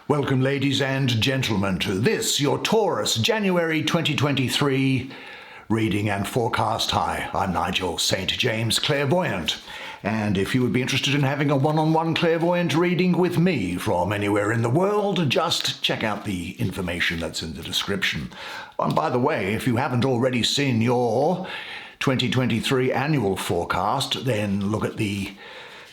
Welcome, ladies and gentlemen, to this, your Taurus January 2023 reading and forecast. Hi, I'm Nigel Saint James, clairvoyant. And if you would be interested in having a one-on-one clairvoyant reading with me from anywhere in the world, just check out the information that's in the description. And by the way, if you haven't already seen your 2023 annual forecast, then look at the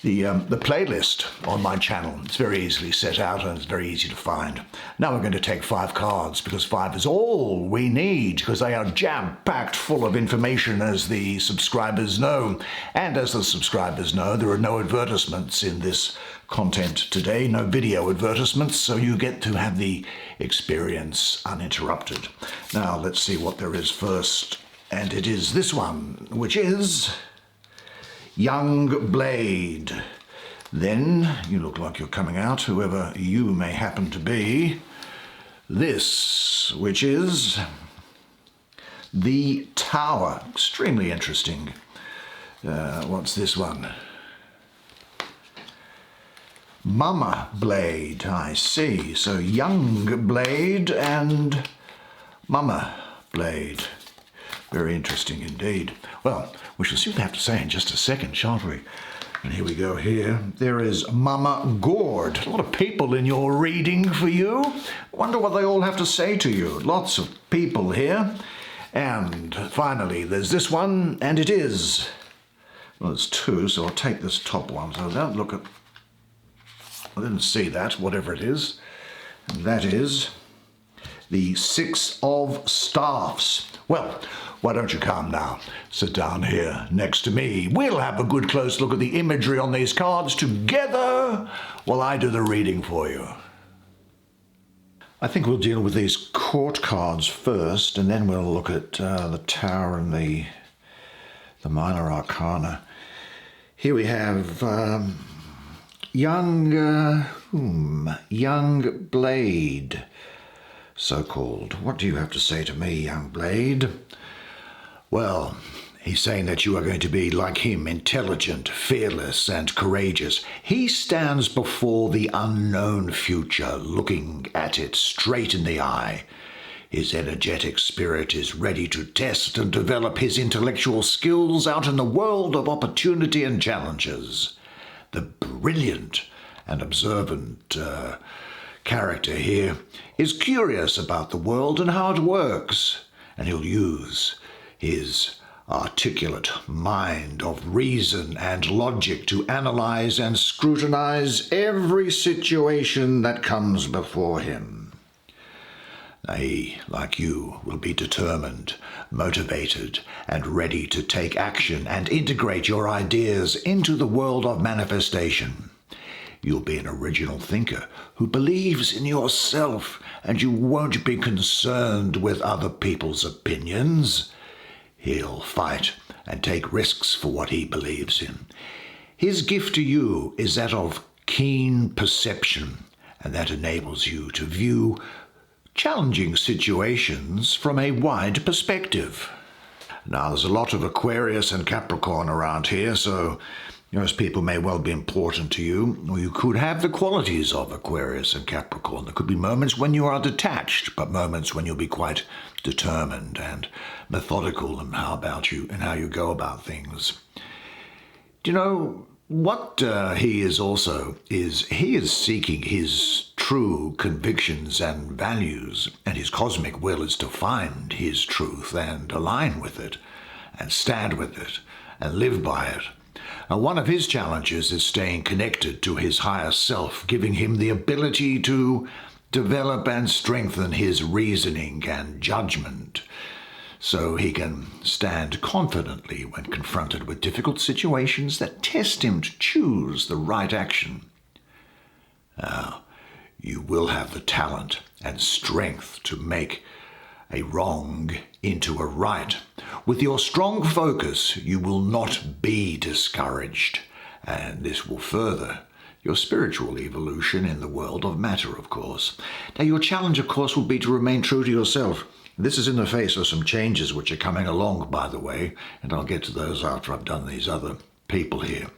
playlist on my channel. It's very easily set out and it's very easy to find. Now we're going to take 5 cards because 5 is all we need because they are jam-packed full of information, as the subscribers know. And as the subscribers know, there are no advertisements in this content today, no video advertisements, so you get to have the experience uninterrupted. Now let's see what there is first, and it is this one, which is Young Blade. Then you look like you're coming out, whoever you may happen to be. This, which is the Tower. Extremely interesting. What's this one? Mama Blade, I see. So Young Blade and Mama Blade. Very interesting indeed. Well, we shall see what they have to say in just a second, shan't we? And here we go here. There is Mama Gourd. A lot of people in your reading for you. I wonder what they all have to say to you. Lots of people here. And finally, there's this one, and it is, well, there's 2, so I'll take this top one. So don't look at, I didn't see that, whatever it is. And that is the 6 of Staffs. Well, why don't you come now? Sit down here next to me. We'll have a good close look at the imagery on these cards together while I do the reading for you. I think we'll deal with these court cards first, and then we'll look at the Tower and the minor arcana. Here we have Young Blade, so-called. What do you have to say to me, Young Blade? Well, he's saying that you are going to be like him, intelligent, fearless, and courageous. He stands before the unknown future, looking at it straight in the eye. His energetic spirit is ready to test and develop his intellectual skills out in the world of opportunity and challenges. The brilliant and observant character here is curious about the world and how it works, and he'll use his articulate mind of reason and logic to analyze and scrutinize every situation that comes before him. He, like you, will be determined, motivated, and ready to take action and integrate your ideas into the world of manifestation. You'll be an original thinker who believes in yourself, and you won't be concerned with other people's opinions. He'll fight and take risks for what he believes in. His gift to you is that of keen perception, and that enables you to view challenging situations from a wide perspective. Now, there's a lot of Aquarius and Capricorn around here, so those people may well be important to you, or you could have the qualities of Aquarius and Capricorn. There could be moments when you are detached, but moments when you'll be quite determined and methodical in how you go about things. Do you know what he is also is? He is seeking his true convictions and values, and his cosmic will is to find his truth and align with it, and stand with it, and live by it. One of his challenges is staying connected to his higher self, giving him the ability to develop and strengthen his reasoning and judgment, so he can stand confidently when confronted with difficult situations that test him to choose the right action. Now, you will have the talent and strength to make a wrong into a right. With your strong focus, you will not be discouraged, and this will further your spiritual evolution in the world of matter, of course. Now, your challenge, of course, will be to remain true to yourself. This is in the face of some changes which are coming along, by the way, and I'll get to those after I've done these other people here.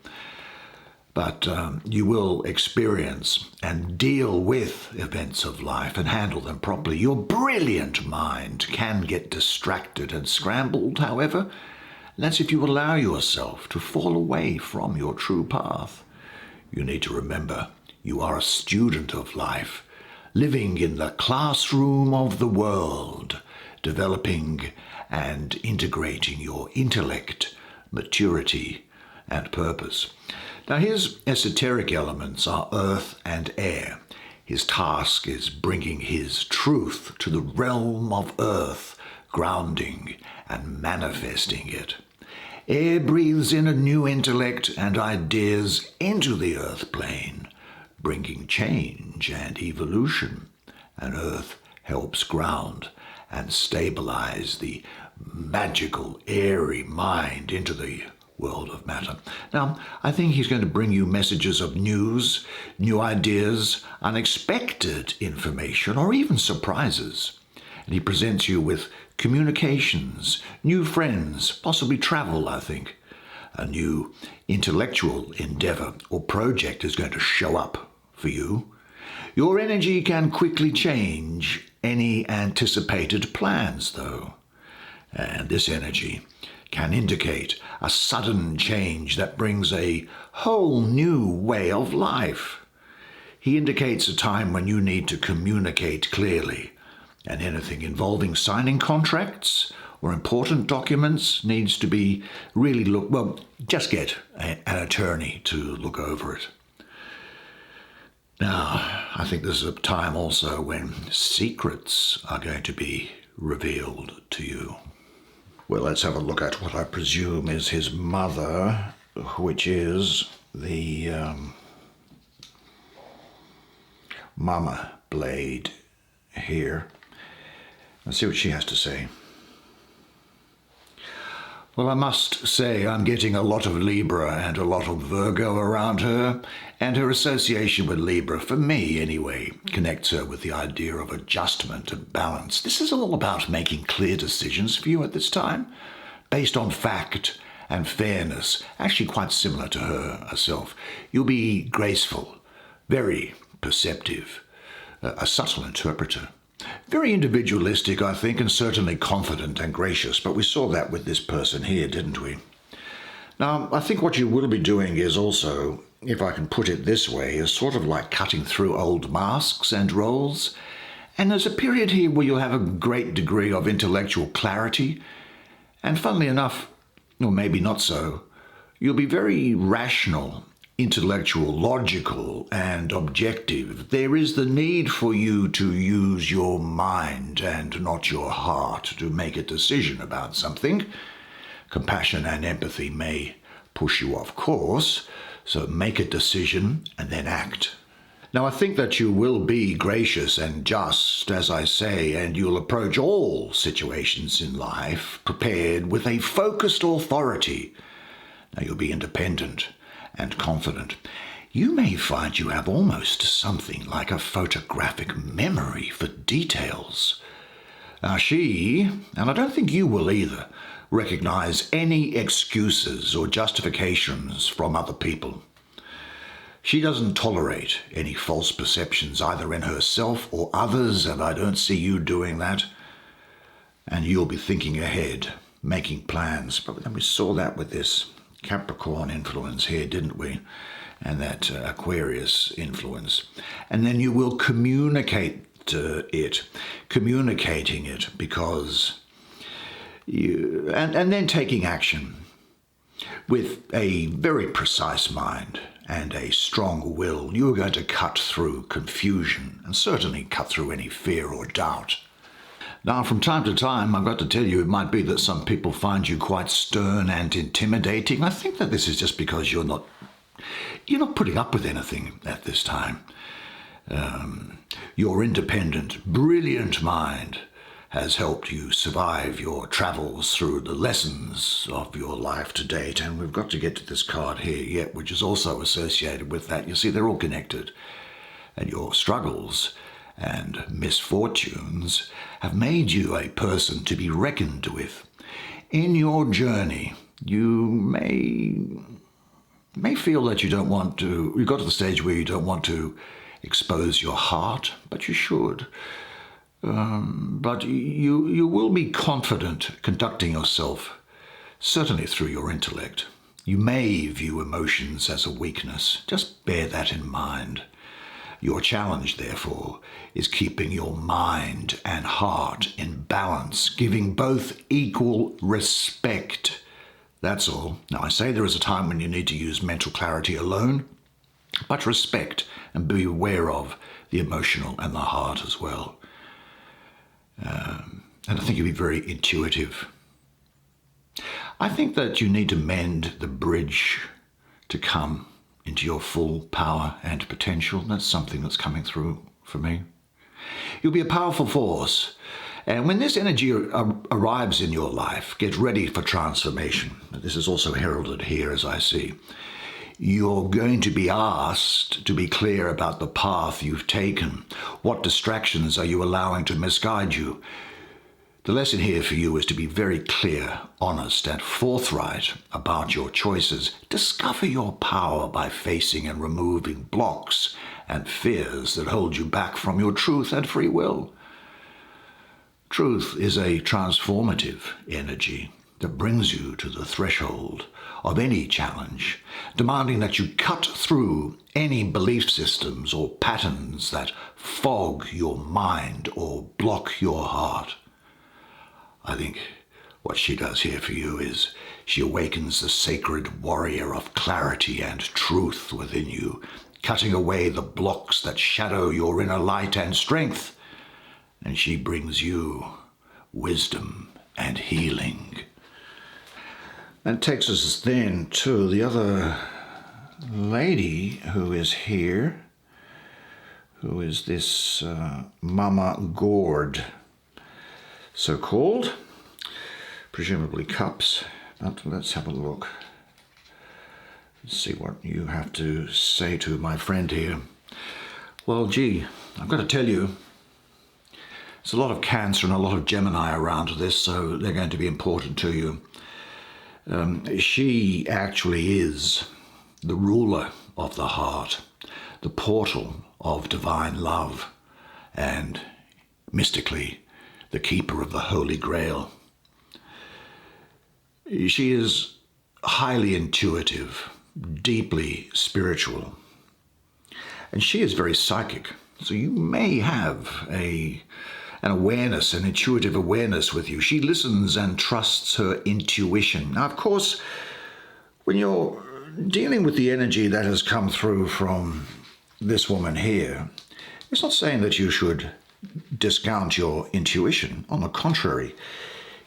But you will experience and deal with events of life and handle them properly. Your brilliant mind can get distracted and scrambled, however, and that's if you allow yourself to fall away from your true path. You need to remember you are a student of life, living in the classroom of the world, developing and integrating your intellect, maturity, and purpose. Now his esoteric elements are earth and air. His task is bringing his truth to the realm of earth, grounding and manifesting it. Air breathes in a new intellect and ideas into the earth plane, bringing change and evolution. And earth helps ground and stabilize the magical, airy mind into the world of matter. Now, I think he's going to bring you messages of news, new ideas, unexpected information, or even surprises. And he presents you with communications, new friends, possibly travel, I think. A new intellectual endeavor or project is going to show up for you. Your energy can quickly change any anticipated plans, though. And this energy can indicate a sudden change that brings a whole new way of life. He indicates a time when you need to communicate clearly, and anything involving signing contracts or important documents needs to be really just get an attorney to look over it. Now, I think this is a time also when secrets are going to be revealed to you. Well, let's have a look at what I presume is his mother, which is the Mama Blade here. Let's see what she has to say. Well, I must say I'm getting a lot of Libra and a lot of Virgo around her, and her association with Libra, for me anyway, connects her with the idea of adjustment and balance. This is all about making clear decisions for you at this time, based on fact and fairness, actually quite similar to her herself. You'll be graceful, very perceptive, a subtle interpreter. Very individualistic, I think, and certainly confident and gracious, but we saw that with this person here, didn't we? Now, I think what you will be doing is also, if I can put it this way, is sort of like cutting through old masks and roles. And there's a period here where you'll have a great degree of intellectual clarity, and funnily enough, or maybe not so, you'll be very rational, intellectual, logical, and objective. There is the need for you to use your mind and not your heart to make a decision about something. Compassion and empathy may push you off course, so make a decision and then act. Now, I think that you will be gracious and just, as I say, and you'll approach all situations in life prepared with a focused authority. Now, you'll be independent and confident. You may find you have almost something like a photographic memory for details. Now she, and I don't think you will either, recognize any excuses or justifications from other people. She doesn't tolerate any false perceptions either in herself or others, and I don't see you doing that. And you'll be thinking ahead, making plans. But then we saw that with this Capricorn influence here, didn't we? And that Aquarius influence. And then you will communicating it because you, and then taking action with a very precise mind and a strong will. You are going to cut through confusion and certainly cut through any fear or doubt. Now, from time to time, I've got to tell you, it might be that some people find you quite stern and intimidating. I think that this is just because you're not putting up with anything at this time. Your independent, brilliant mind has helped you survive your travels through the lessons of your life to date. And we've got to get to this card here yet, which is also associated with that. You see, they're all connected. And your struggles and misfortunes have made you a person to be reckoned with. In your journey, you may may feel that you've got to the stage where you don't want to expose your heart, but you should. But you will be confident conducting yourself, certainly through your intellect. You may view emotions as a weakness. Just bear that in mind. Your challenge, therefore, is keeping your mind and heart in balance, giving both equal respect. That's all. Now, I say there is a time when you need to use mental clarity alone, but respect and be aware of the emotional and the heart as well. And I think you'll be very intuitive. I think that you need to mend the bridge to come into your full power and potential. That's something that's coming through for me. You'll be a powerful force. And when this energy arrives in your life, get ready for transformation. This is also heralded here, as I see. You're going to be asked to be clear about the path you've taken. What distractions are you allowing to misguide you? The lesson here for you is to be very clear, honest, and forthright about your choices. Discover your power by facing and removing blocks and fears that hold you back from your truth and free will. Truth is a transformative energy that brings you to the threshold of any challenge, demanding that you cut through any belief systems or patterns that fog your mind or block your heart. I think what she does here for you is she awakens the sacred warrior of clarity and truth within you, cutting away the blocks that shadow your inner light and strength. And she brings you wisdom and healing. That takes us then to the other lady who is here, who is this Mama Gourd, so-called, presumably cups, but let's have a look. Let's see what you have to say to my friend here. Well, gee, I've got to tell you, there's a lot of Cancer and a lot of Gemini around this, so they're going to be important to you. She actually is the ruler of the heart, the portal of divine love, and mystically, the keeper of the Holy Grail. She is highly intuitive, deeply spiritual, and she is very psychic. So you may have an awareness, an intuitive awareness with you. She listens and trusts her intuition. Now, of course, when you're dealing with the energy that has come through from this woman here, it's not saying that you should discount your intuition. On the contrary,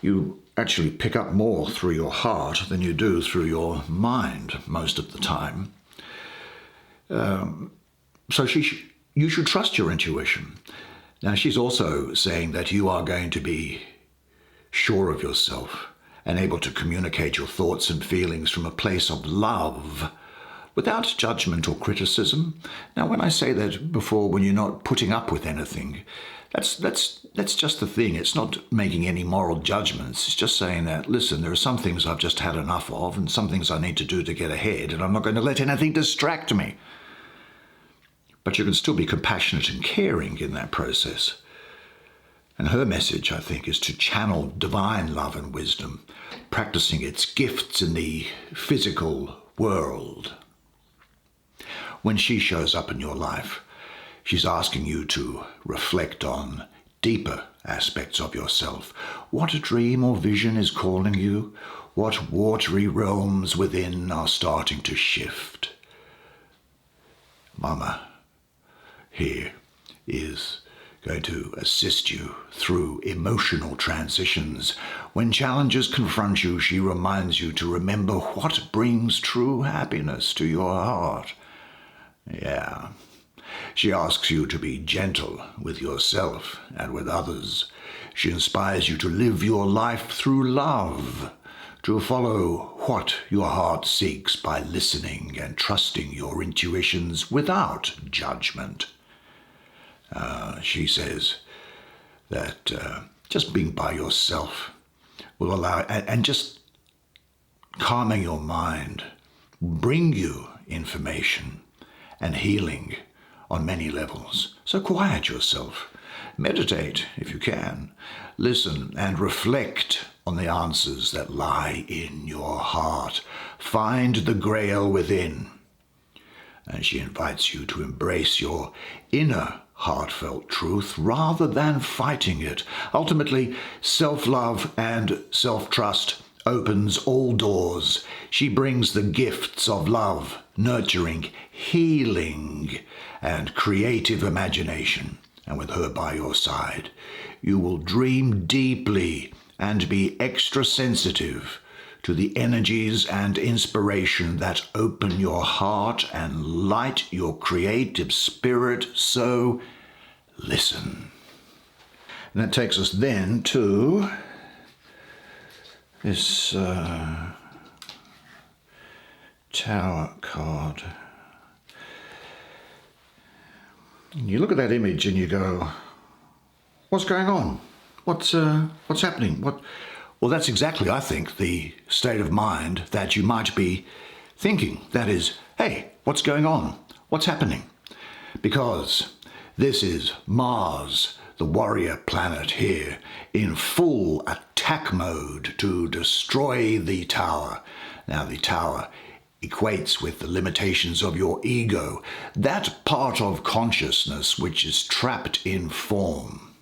you actually pick up more through your heart than you do through your mind most of the time. So you should trust your intuition. Now, she's also saying that you are going to be sure of yourself and able to communicate your thoughts and feelings from a place of love without judgment or criticism. Now, when I say that before, when you're not putting up with anything, that's just the thing. It's not making any moral judgments. It's just saying that, listen, there are some things I've just had enough of and some things I need to do to get ahead, and I'm not going to let anything distract me. But you can still be compassionate and caring in that process. And her message, I think, is to channel divine love and wisdom, practicing its gifts in the physical world. When she shows up in your life, she's asking you to reflect on deeper aspects of yourself. What dream or vision is calling you? What watery realms within are starting to shift? Mama here is going to assist you through emotional transitions. When challenges confront you, she reminds you to remember what brings true happiness to your heart. Yeah. She asks you to be gentle with yourself and with others. She inspires you to live your life through love, to follow what your heart seeks by listening and trusting your intuitions without judgment. She says that just being by yourself will allow, and just calming your mind bring you information and healing on many levels. So quiet yourself. Meditate if you can. Listen and reflect on the answers that lie in your heart. Find the grail within. And she invites you to embrace your inner heartfelt truth rather than fighting it. Ultimately, self-love and self-trust opens all doors. She brings the gifts of love, nurturing, healing, and creative imagination. And with her by your side, you will dream deeply and be extra sensitive to the energies and inspiration that open your heart and light your creative spirit. So listen. And that takes us then to this Tower card. And you look at that image and you go, what's going on? What's happening? Well, that's exactly, I think, the state of mind that you might be thinking. That is, hey, what's going on? What's happening? Because this is Mars, the warrior planet here, in full attack mode to destroy the tower. Now, the tower equates with the limitations of your ego, that part of consciousness which is trapped in form,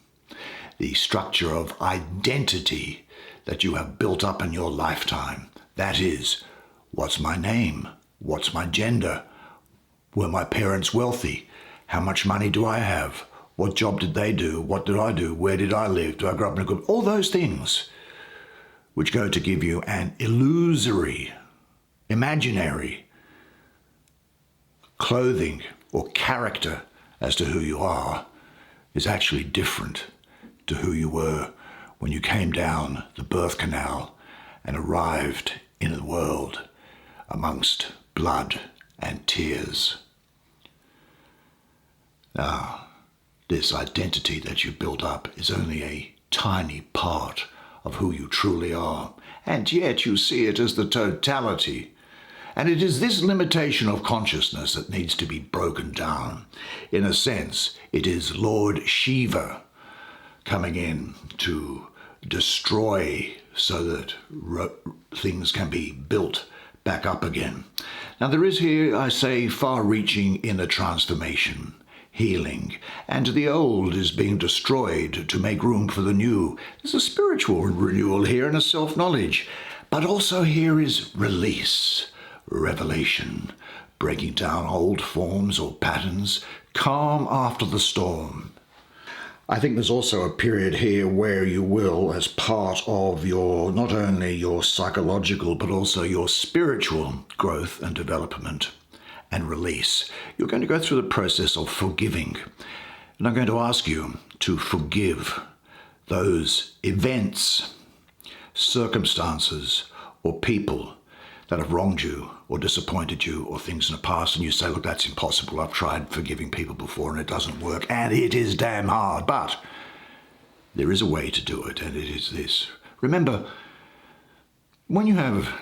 the structure of identity that you have built up in your lifetime. That is, what's my name? What's my gender? Were my parents wealthy? How much money do I have? What job did they do? What did I do? Where did I live? Do I grow up in a good... All those things which go to give you an illusory, imaginary clothing or character as to who you are is actually different to who you were when you came down the birth canal and arrived in the world amongst blood and tears. Now, this identity that you built up is only a tiny part of who you truly are, and yet you see it as the totality. And it is this limitation of consciousness that needs to be broken down. In a sense, it is Lord Shiva coming in to destroy so that things can be built back up again. Now there is here, I say, far-reaching inner transformation, healing, and the old is being destroyed to make room for the new. There's a spiritual renewal here and a self-knowledge, but also here is release, revelation, breaking down old forms or patterns, calm after the storm. I think there's also a period here where you will, as part of your, not only your psychological, but also your spiritual growth and development and release, you're going to go through the process of forgiving. And I'm going to ask you to forgive those events, circumstances, or people that have wronged you or disappointed you or things in the past, and you say, look, that's impossible. I've tried forgiving people before and it doesn't work, and it is damn hard. But there is a way to do it, and it is this. Remember, when you have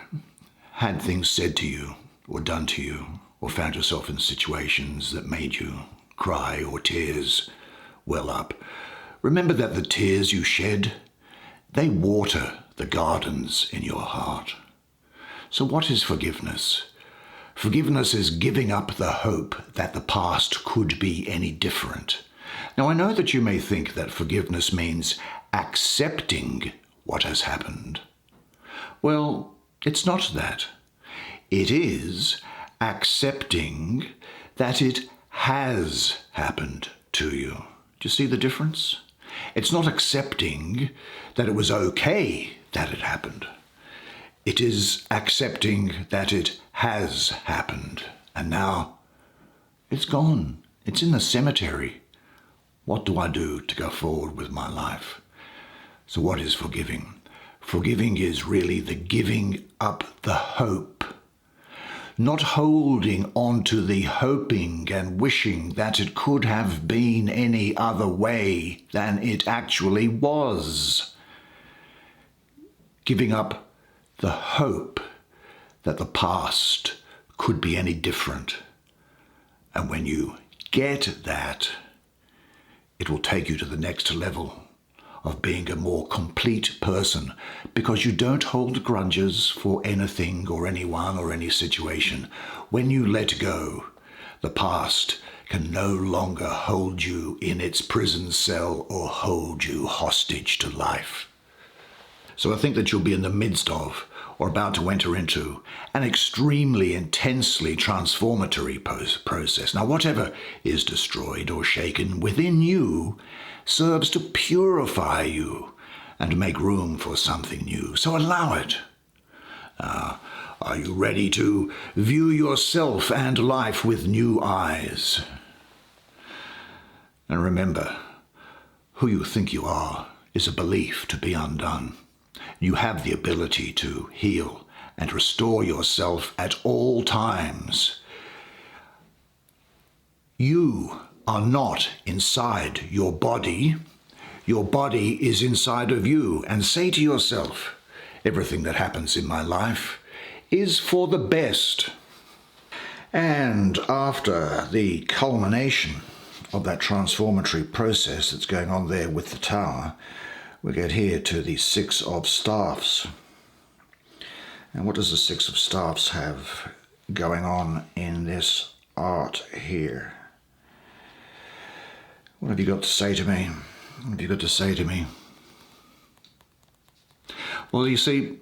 had things said to you or done to you, or found yourself in situations that made you cry or tears well up, remember that the tears you shed, they water the gardens in your heart. So what is forgiveness? Forgiveness is giving up the hope that the past could be any different. Now, I know that you may think that forgiveness means accepting what has happened. Well, it's not that. It is accepting that it has happened to you. Do you see the difference? It's not accepting that it was okay that it happened. It is accepting that it has happened, and now it's gone. It's in the cemetery. What do I do to go forward with my life? So what is forgiving? Forgiving is really the giving up the hope, not holding on to the hoping and wishing that it could have been any other way than it actually was. Giving up the hope that the past could be any different. And when you get that, it will take you to the next level of being a more complete person, because you don't hold grudges for anything or anyone or any situation. When you let go, the past can no longer hold you in its prison cell or hold you hostage to life. So I think that you'll be in the midst of, or about to enter into, an extremely intensely transformatory process. Now, whatever is destroyed or shaken within you serves to purify you and make room for something new. So allow it. Are you ready to view yourself and life with new eyes? And remember, who you think you are is a belief to be undone. You have the ability to heal and restore yourself at all times. You are not inside your body. Your body is inside of you. And say to yourself, everything that happens in my life is for the best. And after the culmination of that transformatory process that's going on there with the tower, we get here to the Six of Staffs. And what does the Six of Staffs have going on in this art here? What have you got to say to me? What have you got to say to me? Well, you see,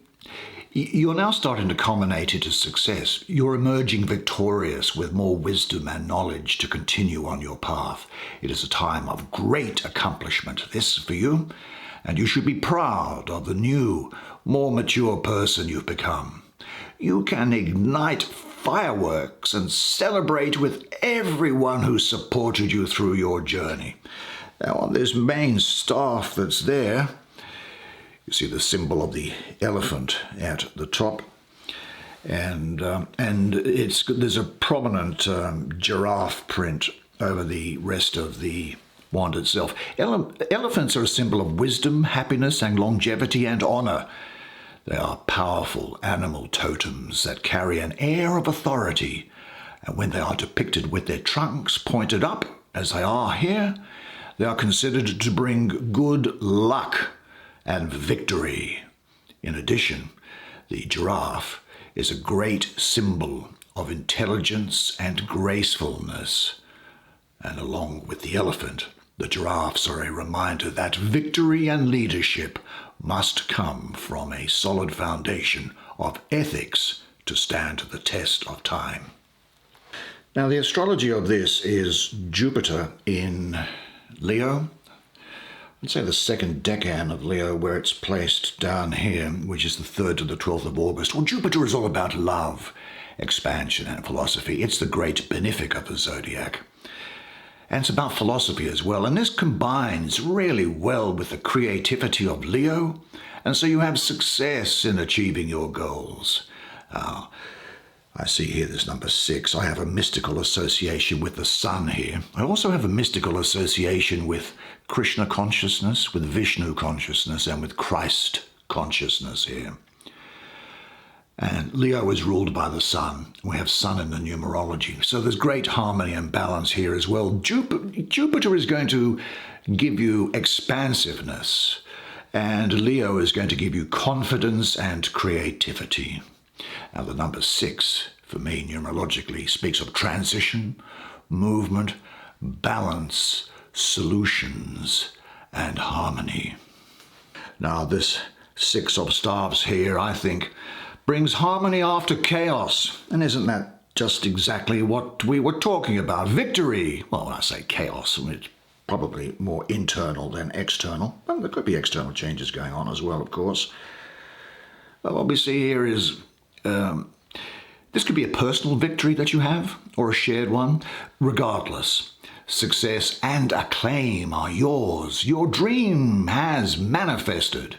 you're now starting to culminate into success. You're emerging victorious with more wisdom and knowledge to continue on your path. It is a time of great accomplishment, this for you. And you should be proud of the new, more mature person you've become. You can ignite fireworks and celebrate with everyone who supported you through your journey. Now, on this main staff that's there, you see the symbol of the elephant at the top, and there's a prominent giraffe print over the rest of the wand itself. Elephants are a symbol of wisdom, happiness, and longevity and honor. They are powerful animal totems that carry an air of authority, and when they are depicted with their trunks pointed up, as they are here, they are considered to bring good luck and victory. In addition, the giraffe is a great symbol of intelligence and gracefulness, and along with the elephant, the giraffes are a reminder that victory and leadership must come from a solid foundation of ethics to stand the test of time. Now, the astrology of this is Jupiter in Leo. I'd say the second decan of Leo, where it's placed down here, which is the 3rd to the 12th of August. Well, Jupiter is all about love, expansion, and philosophy. It's the great benefic of the zodiac. And it's about philosophy as well. And this combines really well with the creativity of Leo. And so you have success in achieving your goals. I see here this number 6. I have a mystical association with the sun here. I also have a mystical association with Krishna consciousness, with Vishnu consciousness, and with Christ consciousness here. And Leo is ruled by the sun. We have sun in the numerology. So there's great harmony and balance here as well. Jupiter is going to give you expansiveness, and Leo is going to give you confidence and creativity. Now, the number 6, for me, numerologically, speaks of transition, movement, balance, solutions, and harmony. Now, this 6 of Staffs here, I think, brings harmony after chaos. And isn't that just exactly what we were talking about? Victory. Well, when I say chaos, it's probably more internal than external. Well, there could be external changes going on as well, of course. But what we see here is this could be a personal victory that you have, or a shared one. Regardless, success and acclaim are yours. Your dream has manifested.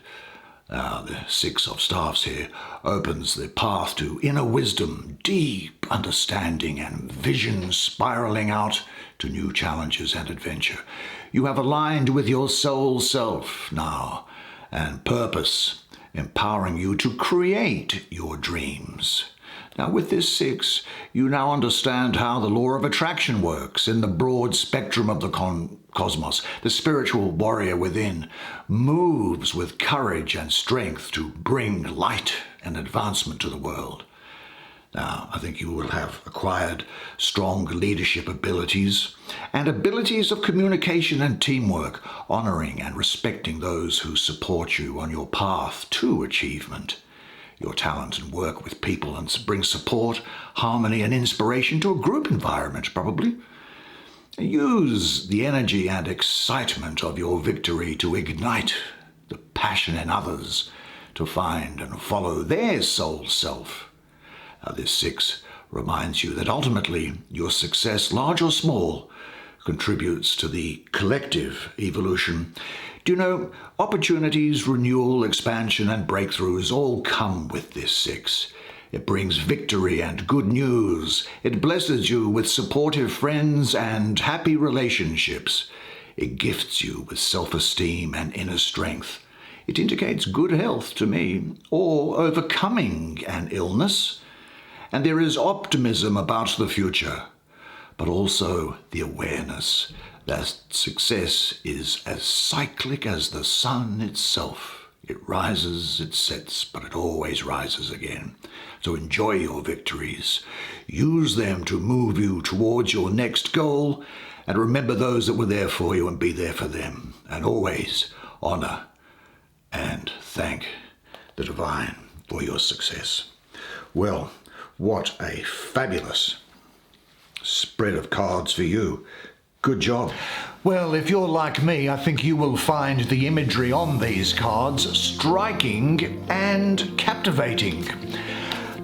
The 6 of Staffs here opens the path to inner wisdom, deep understanding, and vision spiraling out to new challenges and adventure. You have aligned with your soul self now, and purpose, empowering you to create your dreams. Now, with this 6, you now understand how the law of attraction works in the broad spectrum of the cosmos. The spiritual warrior within moves with courage and strength to bring light and advancement to the world. Now, I think you will have acquired strong leadership abilities and abilities of communication and teamwork, honoring and respecting those who support you on your path to achievement. Your talent and work with people and bring support, harmony and inspiration to a group environment, probably. Use the energy and excitement of your victory to ignite the passion in others to find and follow their soul self. Now, this 6 reminds you that ultimately your success, large or small, contributes to the collective evolution. Do you know, opportunities, renewal, expansion, and breakthroughs all come with this 6. It brings victory and good news. It blesses you with supportive friends and happy relationships. It gifts you with self-esteem and inner strength. It indicates good health to me, or overcoming an illness. And there is optimism about the future, but also the awareness that success is as cyclic as the sun itself. It rises, it sets, but it always rises again. So enjoy your victories. Use them to move you towards your next goal, and remember those that were there for you and be there for them. And always honor and thank the divine for your success. Well, what a fabulous spread of cards for you. Good job. Well, if you're like me, I think you will find the imagery on these cards striking and captivating.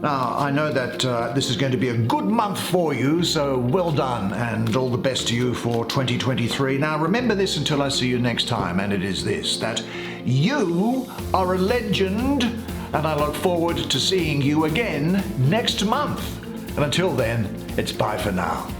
Now, I know that this is going to be a good month for you, so well done and all the best to you for 2023. Now, remember this until I see you next time, and it is this, that you are a legend, and I look forward to seeing you again next month. And until then, it's bye for now.